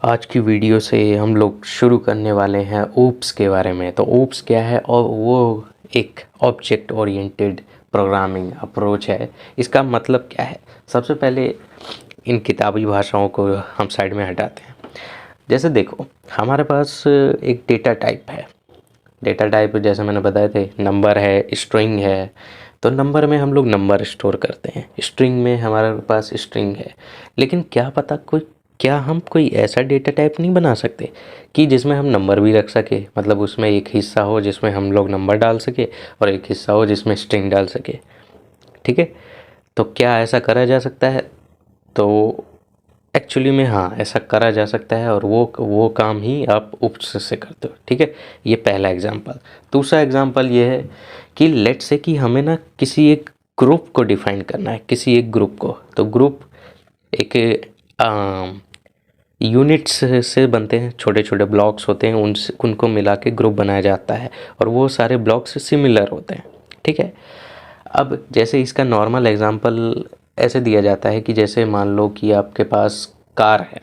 आज की वीडियो से हम लोग शुरू करने वाले हैं ओप्स के बारे में। तो ओप्स क्या है? और वो एक ऑब्जेक्ट ओरिएंटेड प्रोग्रामिंग अप्रोच है। इसका मतलब क्या है? सबसे पहले इन किताबी भाषाओं को हम साइड में हटाते हैं। जैसे देखो, हमारे पास एक डेटा टाइप है। डेटा टाइप जैसे मैंने बताए थे, नंबर है, स्ट्रिंग है। तो नंबर में हम लोग नंबर स्टोर करते हैं, स्ट्रिंग में हमारे पास स्ट्रिंग है। लेकिन क्या हम कोई ऐसा डेटा टाइप नहीं बना सकते कि जिसमें हम नंबर भी रख सके? मतलब उसमें एक हिस्सा हो जिसमें हम लोग नंबर डाल सके और एक हिस्सा हो जिसमें स्ट्रिंग डाल सके। ठीक है, तो क्या ऐसा करा जा सकता है? तो एक्चुअली में हाँ, ऐसा करा जा सकता है और वो काम ही आप उप्स से करते हो। ठीक है, ये पहला एग्जांपल। दूसरा एग्जांपल ये है कि लेट से कि हमें ना किसी एक ग्रुप को डिफाइन करना है, किसी एक ग्रुप को। तो ग्रुप एक यूनिट्स से बनते हैं, छोटे छोटे ब्लॉक्स होते हैं, उनको मिला के ग्रुप बनाया जाता है और वो सारे ब्लॉक्स सिमिलर होते हैं। ठीक है, अब जैसे इसका नॉर्मल एग्जांपल ऐसे दिया जाता है कि जैसे मान लो कि आपके पास कार है।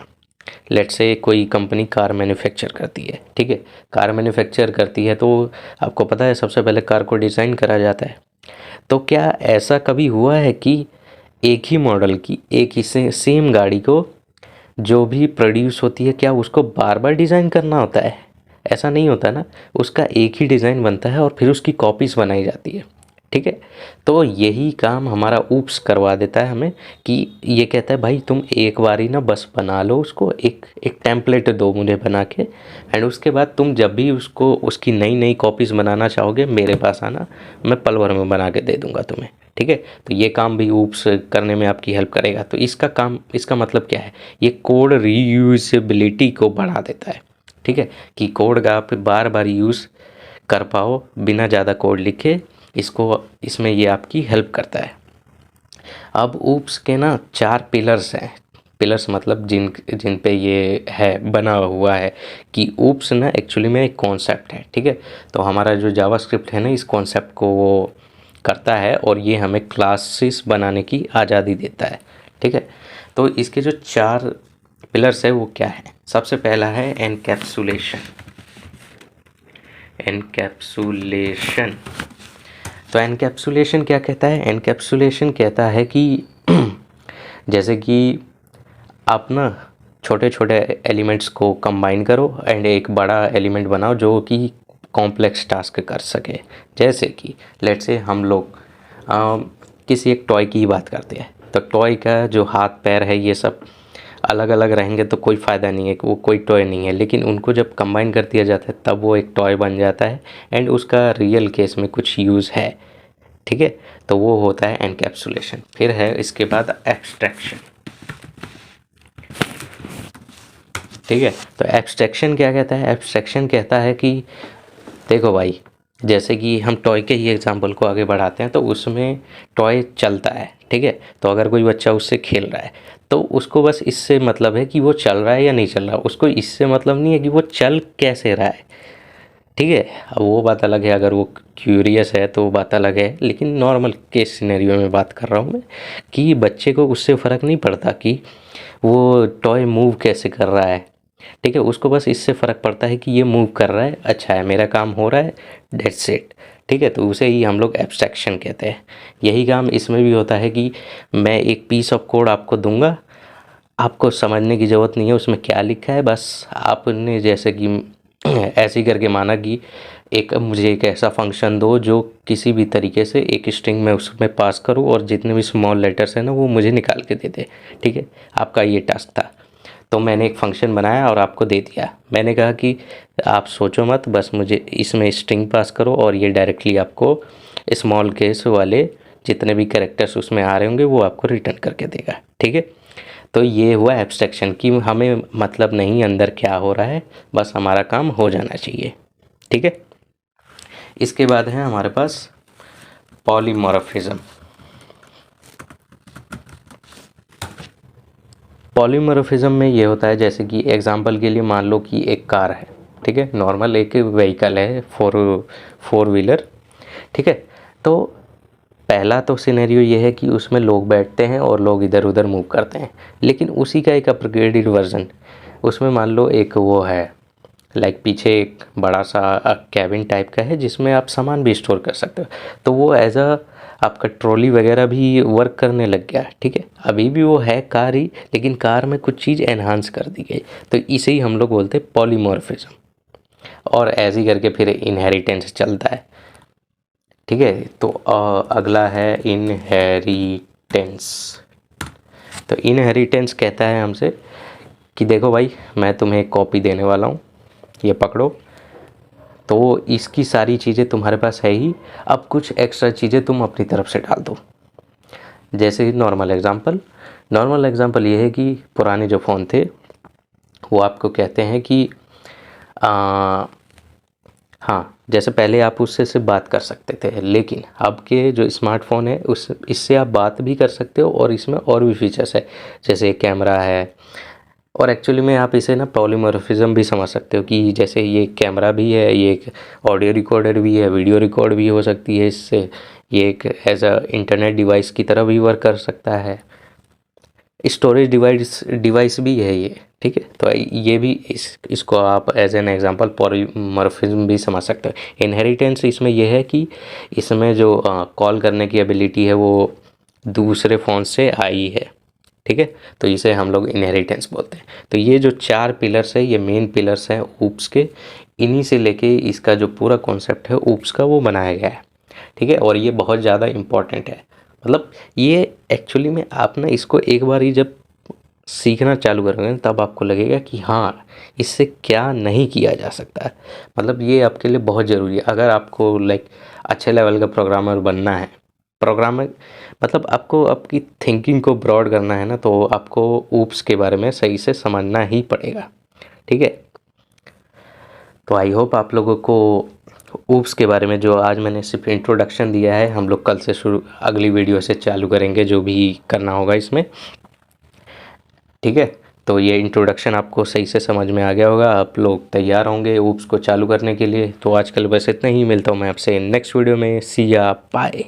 लेट्स से कोई कंपनी कार मैन्युफैक्चर करती है। ठीक है, कार मैन्युफैक्चर करती है तो आपको पता है सबसे पहले कार को डिज़ाइन करा जाता है। तो क्या ऐसा कभी हुआ है कि एक ही मॉडल की एक ही सेम गाड़ी को जो भी प्रोड्यूस होती है, क्या उसको बार बार डिज़ाइन करना होता है? ऐसा नहीं होता ना। उसका एक ही डिज़ाइन बनता है और फिर उसकी कॉपीज़ बनाई जाती है। ठीक है, तो यही काम हमारा ऊप्स करवा देता है हमें कि ये कहता है भाई तुम एक बार ही ना बस बना लो उसको, एक एक टेम्पलेट दो मुझे बना के, एंड उसके बाद तुम जब भी उसको उसकी नई नई कॉपीज़ बनाना चाहोगे मेरे पास आना, मैं पल भर में बना के दे दूँगा तुम्हें। ठीक है, तो ये काम भी ऊप्स करने में आपकी हेल्प करेगा। तो इसका मतलब क्या है? ये कोड रीयूजेबिलिटी को बढ़ा देता है। ठीक है, कि कोड का आप बार बार यूज़ कर पाओ बिना ज़्यादा कोड लिखे। इसमें ये आपकी हेल्प करता है। अब ऊप्स के ना 4 पिलर्स हैं। पिलर्स मतलब जिन पे ये है बना हुआ है कि ऊप्स ना एक्चुअली में एक कॉन्सेप्ट है। ठीक है, तो हमारा जो जावास्क्रिप्ट है ना, इस कॉन्सेप्ट को वो करता है और ये हमें क्लासेस बनाने की आज़ादी देता है। ठीक है, तो इसके जो 4 पिलर्स है वो क्या है? सबसे पहला है एनकैप्सुलेशन। एनकैप्सुलेशन, तो एनकैप्सुलेशन क्या कहता है? एनकैप्सुलेशन कहता है कि जैसे कि आप ना छोटे छोटे एलिमेंट्स को कंबाइन करो एंड एक बड़ा एलिमेंट बनाओ जो कि कॉम्प्लेक्स टास्क कर सके। जैसे कि लेट्स से हम लोग किसी एक टॉय की ही बात करते हैं। तो टॉय का जो हाथ पैर है ये सब अलग अलग रहेंगे तो कोई फ़ायदा नहीं है, वो कोई टॉय नहीं है। लेकिन उनको जब कंबाइन कर दिया जाता है तब वो एक टॉय बन जाता है एंड उसका रियल केस में कुछ यूज़ है। ठीक है, तो वो होता है एनकैप्सुलेशन। फिर है इसके बाद एब्स्ट्रैक्शन। ठीक है, तो एब्स्ट्रैक्शन क्या कहता है? एब्स्ट्रैक्शन कहता है कि देखो भाई, जैसे कि हम टॉय के ही एग्जांपल को आगे बढ़ाते हैं तो उसमें टॉय चलता है। ठीक है, तो अगर कोई बच्चा उससे खेल रहा है तो उसको बस इससे मतलब है कि वो चल रहा है या नहीं चल रहा, उसको इससे मतलब नहीं है कि वो चल कैसे रहा है। ठीक है, अब वो बात अलग है, अगर वो क्यूरियस है तो वो बात अलग है। लेकिन नॉर्मल केस सिनेरियो में बात कर रहा हूँ मैं कि बच्चे को उससे फ़र्क नहीं पड़ता कि वो टॉय मूव कैसे कर रहा है। ठीक है, उसको बस इससे फ़र्क पड़ता है कि ये मूव कर रहा है, अच्छा है, मेरा काम हो रहा है, दैट्स इट। ठीक है, तो उसे ही हम लोग एब्स्ट्रैक्शन कहते हैं। यही काम इसमें भी होता है कि मैं एक पीस ऑफ कोड आपको दूंगा, आपको समझने की ज़रूरत नहीं है उसमें क्या लिखा है, बस आपने जैसे कि ऐसे ही करके माना कि मुझे एक ऐसा फंक्शन दो जो किसी भी तरीके से एक स्ट्रिंग में उसमें पास करूँ और जितने भी स्मॉल लेटर्स हैं ना वो मुझे निकाल के दे दे। ठीक है, आपका ये टास्क था। तो मैंने एक फ़ंक्शन बनाया और आपको दे दिया। मैंने कहा कि आप सोचो मत, बस मुझे इसमें स्ट्रिंग पास करो और ये डायरेक्टली आपको स्मॉल केस वाले जितने भी कैरेक्टर्स उसमें आ रहे होंगे वो आपको रिटर्न करके देगा। ठीक है, तो ये हुआ एब्स्ट्रैक्शन कि हमें मतलब नहीं अंदर क्या हो रहा है, बस हमारा काम हो जाना चाहिए। ठीक है, इसके बाद है हमारे पास पॉलीमॉर्फिज्म। पॉलीमॉर्फिज्म में ये होता है जैसे कि एग्जांपल के लिए मान लो कि एक कार है। ठीक है, नॉर्मल एक व्हीकल है, फोर व्हीलर। ठीक है, तो पहला तो सिनेरियो ये है कि उसमें लोग बैठते हैं और लोग इधर उधर मूव करते हैं। लेकिन उसी का एक अपग्रेडेड वर्जन उसमें मान लो एक वो है लाइक पीछे एक बड़ा सा कैबिन टाइप का है जिसमें आप सामान भी स्टोर कर सकते हो। तो वो एज अ आपका ट्रॉली वगैरह भी वर्क करने लग गया, ठीक है। अभी भी वो है कार ही, लेकिन कार में कुछ चीज़ एनहांस कर दी गई। तो इसे ही हम लोग बोलते हैं पॉलीमॉर्फिज्म। और ऐसे ही करके फिर इनहेरिटेंस चलता है, ठीक है। तो अगला है इनहेरिटेंस। तो इनहेरिटेंस कहता है हमसे कि देखो भाई, मैं तुम्हें एक कॉपी देने वाला हूँ, ये पकड़ो। तो इसकी सारी चीज़ें तुम्हारे पास है ही, अब कुछ एक्स्ट्रा चीज़ें तुम अपनी तरफ से डाल दो। जैसे नॉर्मल एग्जांपल ये है कि पुराने जो फ़ोन थे वो आपको कहते हैं कि हाँ, जैसे पहले आप उससे सिर्फ बात कर सकते थे, लेकिन अब के जो स्मार्टफ़ोन है उस इससे आप बात भी कर सकते हो और इसमें और भी फीचर्स है, जैसे कैमरा है। और एक्चुअली में आप इसे ना पॉलीमॉर्फिज्म भी समझ सकते हो कि जैसे ये कैमरा भी है, ये एक ऑडियो रिकॉर्डर भी है, वीडियो रिकॉर्ड भी हो सकती है इससे, ये एक एज अ इंटरनेट डिवाइस की तरह भी वर्क कर सकता है, स्टोरेज डिवाइस भी है ये, ठीक है। तो ये भी इसको आप एज एन एग्जांपल पॉलीमॉर्फिज्म भी समझ सकते हो। इनहेरिटेंस इसमें यह है कि इसमें जो कॉल करने की एबिलिटी है वो दूसरे फ़ोन से आई है, ठीक है। तो इसे हम लोग इनहेरिटेंस बोलते हैं। तो ये जो 4 पिलर्स है, ये मेन पिलर्स हैं ऊप्स के। इन्हीं से लेके इसका जो पूरा कॉन्सेप्ट है ऊप्स का वो बनाया गया है, ठीक है। और ये बहुत ज़्यादा इम्पॉर्टेंट है। मतलब ये एक्चुअली में आप ना इसको एक बार ही जब सीखना चालू करोगे तब आपको लगेगा कि हाँ, इससे क्या नहीं किया जा सकता है। मतलब ये आपके लिए बहुत ज़रूरी है अगर आपको लाइक अच्छे लेवल का प्रोग्रामर बनना है। प्रोग्रामर मतलब आपको आपकी थिंकिंग को ब्रॉड करना है ना, तो आपको ऊप्स के बारे में सही से समझना ही पड़ेगा, ठीक है। तो आई होप आप लोगों को ऊप्स के बारे में जो आज मैंने सिर्फ इंट्रोडक्शन दिया है, हम लोग कल से शुरू अगली वीडियो से चालू करेंगे जो भी करना होगा इसमें, ठीक है। तो ये इंट्रोडक्शन आपको सही से समझ में आ गया होगा, आप लोग तैयार होंगे ऊप्स को चालू करने के लिए। तो आजकल बस इतना ही, मिलता हूँ मैं आपसे नेक्स्ट वीडियो में। सी या बाय।